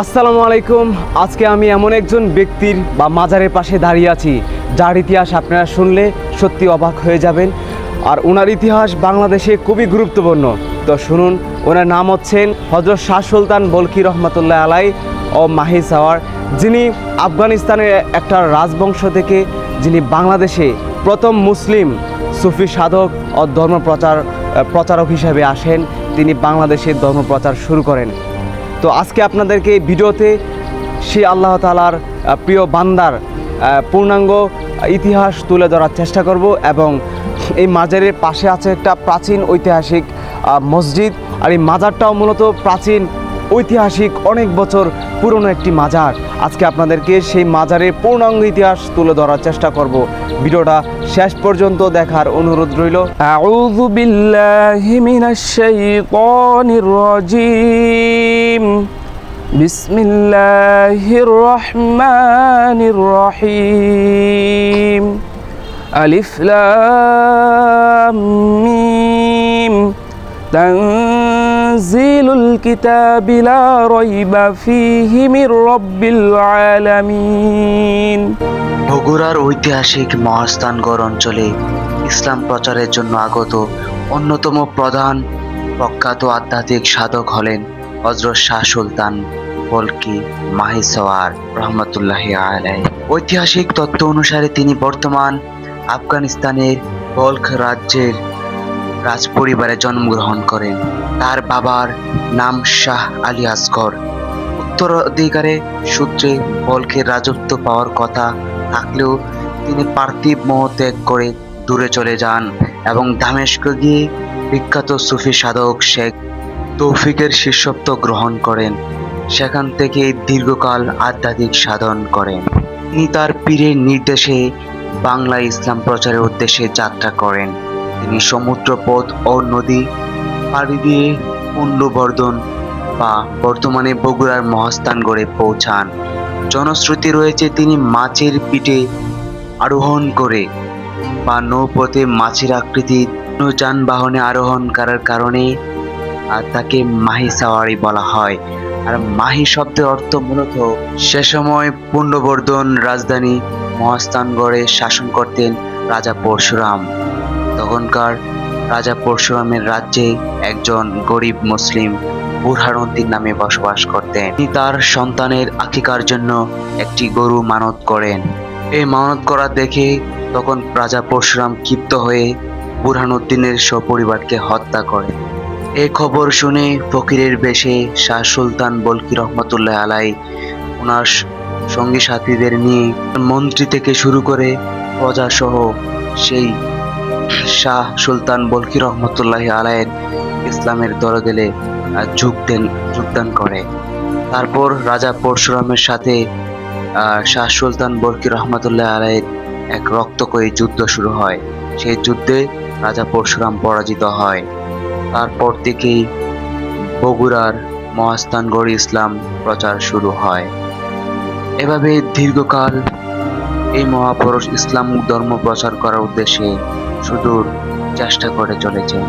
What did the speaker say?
আসসালামু আলাইকুম। আজকে আমি এমন একজন ব্যক্তির বা মাজারের পাশে দাঁড়িয়ে আছি যার ইতিহাস আপনারা শুনলে সত্যি অবাক হয়ে যাবেন। আর ওনার ইতিহাস বাংলাদেশে খুবই গুরুত্বপূর্ণ। তো শুনুন, ওনার নাম হচ্ছেন হযরত শাহ সুলতান বলখি রহমতুল্লাহ আলাই ও মাহি সাওয়ার, যিনি আফগানিস্তানের একটা রাজবংশ থেকে যিনি বাংলাদেশে প্রথম মুসলিম সুফি সাধক ও প্রচারক হিসেবে আসেন। তিনি বাংলাদেশের ধর্মপ্রচার শুরু করেন। তো আজকে আপনাদেরকে এই ভিডিওতে সেই আল্লাহ তাআলার প্রিয় বান্দার পূর্ণাঙ্গ ইতিহাস তুলে ধরার চেষ্টা করব। এবং এই মাজারের পাশে আছে একটা প্রাচীন ঐতিহাসিক মসজিদ। আর এই মাজারটাও মূলত প্রাচীন ঐতিহাসিক অনেক বছর পুরনো একটি মাজার। আজকে আপনাদেরকে সেই মাজারের পূর্ণাঙ্গ ইতিহাস তুলে ধরার চেষ্টা করব। ভিডিওটা শেষ পর্যন্ত দেখার অনুরোধ রইল। আউযু বিল্লাহি মিনাশ শাইতানির রাজিম। বিসমিল্লাহির রহমানির রহিম। আলিফ লাম মিম। তানজিলুল কিতাবি লা রাইবা ফীহি মির রাব্বিল আলামিন। বগুড়ার ঐতিহাসিক মহাস্থানগড় অঞ্চলে ইসলাম প্রচারের জন্য আগত অন্যতম প্রধান প্রখ্যাত আধ্যাত্মিক সাধক হলেন হযরত শাহ সুলতান বলখি মাহি সাওয়ার রহমতুল্লাহি আলাইহি। ঐতিহাসিক তথ্য অনুসারে তিনি বর্তমান আফগানিস্তানের বলখ রাজ্যের রাজপরিবারে জন্মগ্রহণ করেন। তার বাবার নাম শাহ আলী আসগর। উত্তরাধিকারের সূত্রে বলখের রাজত্ব পাওয়ার কথা থাকলেও তিনি পার্থিব মোহ ত্যাগ করে দূরে চলে যান এবং দামেস্কে গিয়ে বিখ্যাত সুফি সাধক শেখ তৌফিকের শিষ্যত্ব গ্রহণ করেন। সেখান থেকে দীর্ঘকাল আধ্যাত্মিক সাধন করেন। তিনি তার পীরের নির্দেশে বাংলায় ইসলাম প্রচারের উদ্দেশ্যে যাত্রা করেন। তিনি সমুদ্রপথ ও নদী পাড়ি দিয়ে পুণ্ডবর্ধন বা বর্তমানে বগুড়ার মহাস্থানগড়ে পৌঁছান। জনশ্রুতি রয়েছে তিনি মাছের পিঠে আরোহণ করে বা নৌপথে মাছের আকৃতির যানবাহনে আরোহণ করার কারণে তাকে মাহি সাওয়ারি বলা হয়। আর মাহি শব্দের অর্থ মূলত সে সময় পুণ্ডবর্ধন রাজধানী মহাস্থানগড়ে শাসন করতেন রাজা পরশুরাম। তখনকার রাজা পরশুরামের রাজ্যে একজন গরিব মুসলিম বুরহানুদ্দিন নামে বসবাস করতেন। তিনি তার সন্তানের আকিকার জন্য একটি গরু মানত করেন। এই মানত করা দেখে তখন রাজা পরশুরাম ক্ষিপ্ত হয়ে বুরহানুদ্দিনের সপরিবারকে হত্যা করেন। এই খবর শুনে ফকিরের বেশে শাহ সুলতান বলখি রহমতুল্লাহ আলাই ওনার সঙ্গী সাথীদের নিয়ে মন্ত্রী থেকে শুরু করে প্রজা সহ সেই শাহ সুলতান বলখি রহমতুল্লাহ আলাইয়ের ইসলামের দরদেলে যোগদান করে। তারপর রাজা পরশুরামের সাথে শাহ সুলতান বলখি রহমতুল্লাহ আলাইয়ের এক রক্তক্ষয়ী যুদ্ধ শুরু হয়। সেই যুদ্ধে রাজা পরশুরাম পরাজিত হয়। তারপর থেকেই বগুড়ার মহাস্থানগড়ে ইসলাম প্রচার শুরু হয়। এভাবে দীর্ঘকাল এই মহাপুরুষ ইসলাম ধর্ম প্রচার করার উদ্দেশ্যে সুদূর চেষ্টা করে চলেছেন।